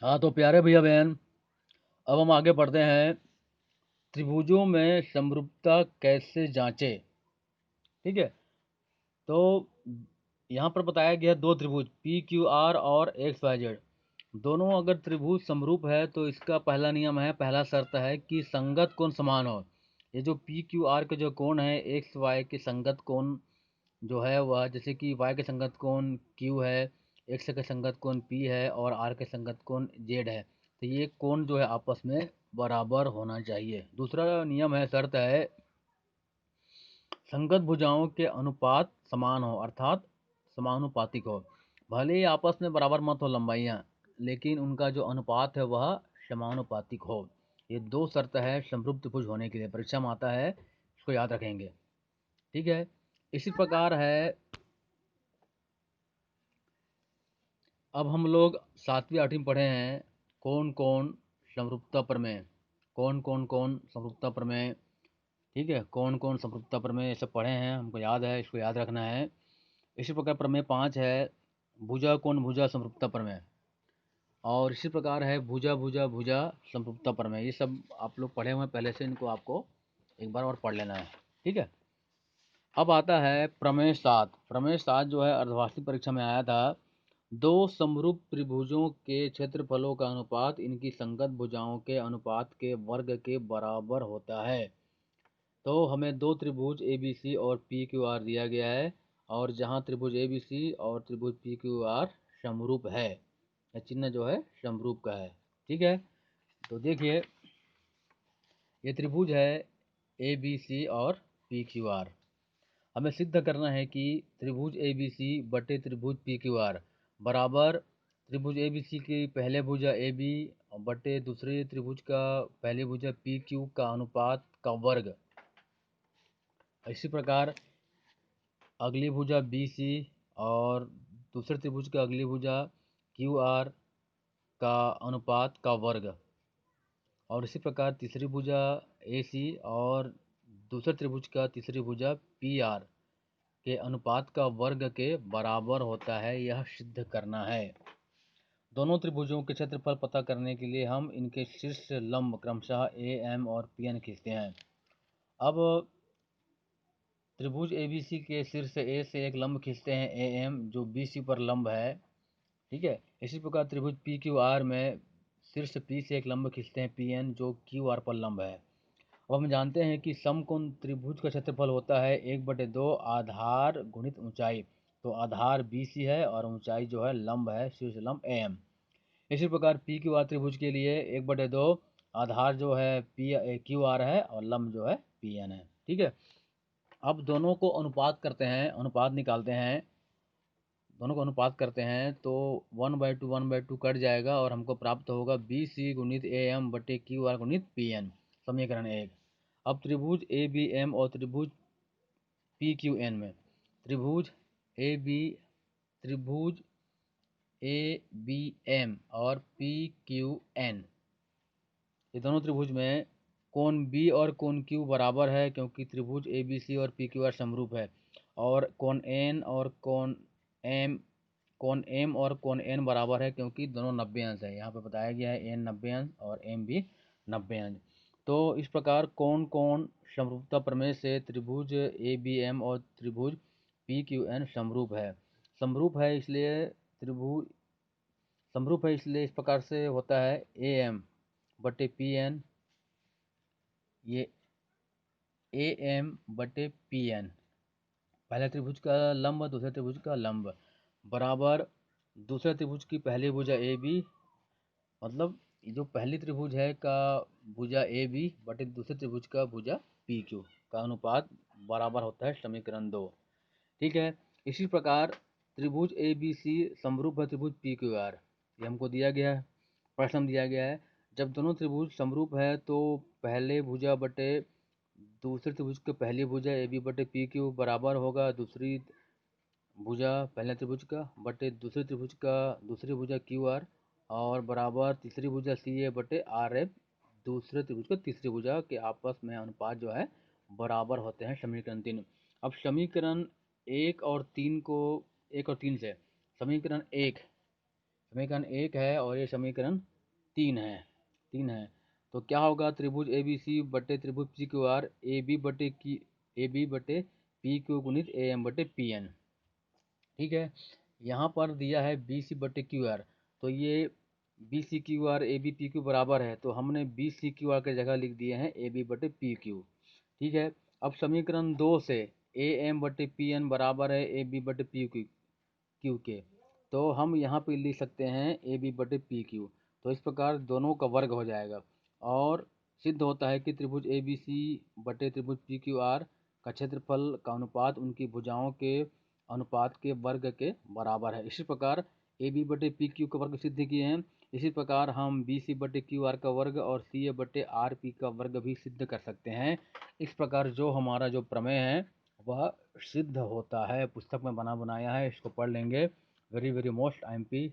हाँ तो प्यारे भैया बहन, अब हम आगे बढ़ते हैं। त्रिभुजों में समरूपता कैसे जांचें। ठीक है। तो यहाँ पर बताया गया दो त्रिभुज पी क्यू आर और एक्स वाई जेड, दोनों अगर त्रिभुज समरूप है तो इसका पहला नियम है, पहला शर्त है कि संगत कोण समान हो। ये जो पी क्यू आर के जो कोण है, एक्स वाई के संगत कोण जो है वह, जैसे कि वाई के संगत कोण क्यू है, एक्स के संगत कोण पी है और आर के संगत कोण जेड है, तो ये कोण जो है आपस में बराबर होना चाहिए। दूसरा नियम है, शर्त है, संगत भुजाओं के अनुपात समान हो, अर्थात समानुपातिक हो। भले ही आपस में बराबर मत हो लंबाइयाँ, लेकिन उनका जो अनुपात है वह समानुपातिक हो। ये दो शर्त है समरूप त्रिभुज होने के लिए, परीक्षा में आता है, इसको याद रखेंगे। ठीक है। इसी प्रकार है, अब हम लोग सातवीं आठवीं पढ़े हैं कौन कौन समरूपता प्रमेय, कौन समरूपता प्रमेय। ठीक है, कौन समरूपता प्रमेय ये सब पढ़े हैं, हमको याद है, इसको याद रखना है। इसी प्रकार प्रमेय 5 है भुजा कोण भुजा समरूपता प्रमेय, और इसी प्रकार है भुजा भुजा भुजा समरूपता प्रमेय। ये सब आप लोग पढ़े हुए हैं पहले से, इनको आपको एक बार और पढ़ लेना है। ठीक है। अब आता है प्रमेय 7। प्रमेय 7 जो है अर्धवार्षिक परीक्षा में आया था। दो समरूप त्रिभुजों के क्षेत्रफलों का अनुपात इनकी संगत भुजाओं के अनुपात के वर्ग के बराबर होता है। तो हमें दो त्रिभुज ए बी सी और पी क्यू आर दिया गया है, और जहाँ त्रिभुज ए बी सी और त्रिभुज पी क्यू आर समरूप है, यह चिन्ह जो है समरूप का है। ठीक है। तो देखिए, ये त्रिभुज है ए बी सी और पी क्यू आर। हमें सिद्ध करना है कि त्रिभुज ए बी सी बटे त्रिभुज पी क्यू आर बराबर त्रिभुज ए बी सी की पहले भुजा ए बी बटे दूसरे त्रिभुज का पहले भुजा पी क्यू का अनुपात का वर्ग। इसी प्रकार अगली भुजा बी सी और दूसरे त्रिभुज का अगली भुजा क्यू आर का अनुपात का वर्ग, और इसी प्रकार तीसरी भुजा ए सी और दूसरे त्रिभुज का तीसरी भुजा पी आर के अनुपात का वर्ग के बराबर होता है, यह सिद्ध करना है। दोनों त्रिभुजों के क्षेत्रफल पता करने के लिए हम इनके शीर्ष लंब क्रमशः ए एम और पी एन खींचते हैं। अब त्रिभुज ए बी सी के शीर्ष ए से एक लंब खींचते हैं ए एम, जो बी सी पर लंब है। ठीक है। इसी प्रकार त्रिभुज पी क्यू आर में शीर्ष पी से एक लंब खींचते हैं पी एन, जो क्यू आर पर लंब है। अब हम जानते हैं कि समकोण त्रिभुज का क्षेत्रफल होता है 1/2 आधार गुणित ऊंचाई। तो आधार बी सी है और ऊंचाई जो है लंब है, शीर्ष लंब ए एम। इसी प्रकार पी क्यू आर त्रिभुज के लिए 1/2 आधार जो है पी क्यू आर है और लंब जो है पी एन है। ठीक है। अब दोनों को अनुपात करते हैं, अनुपात निकालते हैं, दोनों को अनुपात करते हैं तो 1/2 कट जाएगा और हमको प्राप्त होगा बी सी गुणित ए एम बटे क्यू आर गुणित पी एन, समीकरण 1। अब त्रिभुज ए बी एम और त्रिभुज पी क्यू एन में, त्रिभुज ए बी त्रिभुज ए बी एम और पी क्यू एन, ये दोनों त्रिभुज में कोण बी और कोण क्यू बराबर है, क्योंकि त्रिभुज ए बी सी और पी क्यू आर समरूप है। और कोण एन और एम कोण एम और कोण एन बराबर है, क्योंकि दोनों 90 अंश है। यहाँ पे बताया गया है एन 90 अंश और एम भी 90 अंश। तो इस प्रकार कोण कोण समरूपता प्रमेय से त्रिभुज ए बी एम और त्रिभुज पी क्यू एन समरूप है। समरूप है इसलिए त्रिभुज समरूप है इसलिए इस प्रकार से होता है ए एम बटे पी एन, ये ए एम बटे पी एन, पहले त्रिभुज का लंब दूसरे त्रिभुज का लंब, बराबर दूसरे त्रिभुज की पहली भुजा ए बी, मतलब जो पहली त्रिभुज है का भुजा ए बी बटे दूसरे त्रिभुज का भुजा पी क्यू का अनुपात बराबर होता है, समीकरण 2। ठीक है। इसी प्रकार त्रिभुज ए बी सी समरूप है त्रिभुज पी क्यू आर, ये हमको दिया गया है, प्रश्न दिया गया है। जब दोनों त्रिभुज समरूप है तो पहले भुजा बटे दूसरे त्रिभुज के पहली भुजा ए बी बटे पी क्यू बराबर होगा दूसरी भुजा पहले त्रिभुज का बटे दूसरे त्रिभुज का दूसरी भुजा क्यू आर, और बराबर तीसरी भुजा सी ए बटे आर एफ, दूसरे त्रिभुज का तीसरी भुजा के आपस में अनुपात जो है बराबर होते हैं, समीकरण 3। अब समीकरण 1 और 3 को 1 और 3 से समीकरण 1 समीकरण 1 है और ये समीकरण 3 है। 3 है तो क्या होगा, त्रिभुज ए बी सी बटे त्रिभुज P Q R A B बटे पी क्यू गुणित ए एम बटे पी एन। ठीक है, यहाँ पर दिया है बी सी बटे क्यू आर, तो ये B C Q R A B P Q बराबर है, तो हमने बी सी क्यू आर के जगह लिख दिए हैं ए बी बटे पी क्यू। ठीक है, अब समीकरण 2 से ए एम बटे पी एन बराबर है ए बी बटे पी क्यू के, तो हम यहाँ पे लिख सकते हैं ए बी बटे पी क्यू। तो इस प्रकार दोनों का वर्ग हो जाएगा और सिद्ध होता है कि त्रिभुज ए बी सी बटे त्रिभुज पी क्यू आर का क्षेत्रफल का अनुपात उनकी भुजाओं के अनुपात के वर्ग के बराबर है। इसी प्रकार ए बी बटे पी क्यू का वर्ग सिद्ध किए हैं, इसी प्रकार हम बी सी बटे क्यू आर का वर्ग और सी ए बटे आर पी का वर्ग भी सिद्ध कर सकते हैं। इस प्रकार जो हमारा जो प्रमेय है वह सिद्ध होता है। पुस्तक में बना बनाया है, इसको पढ़ लेंगे। Very very most IMP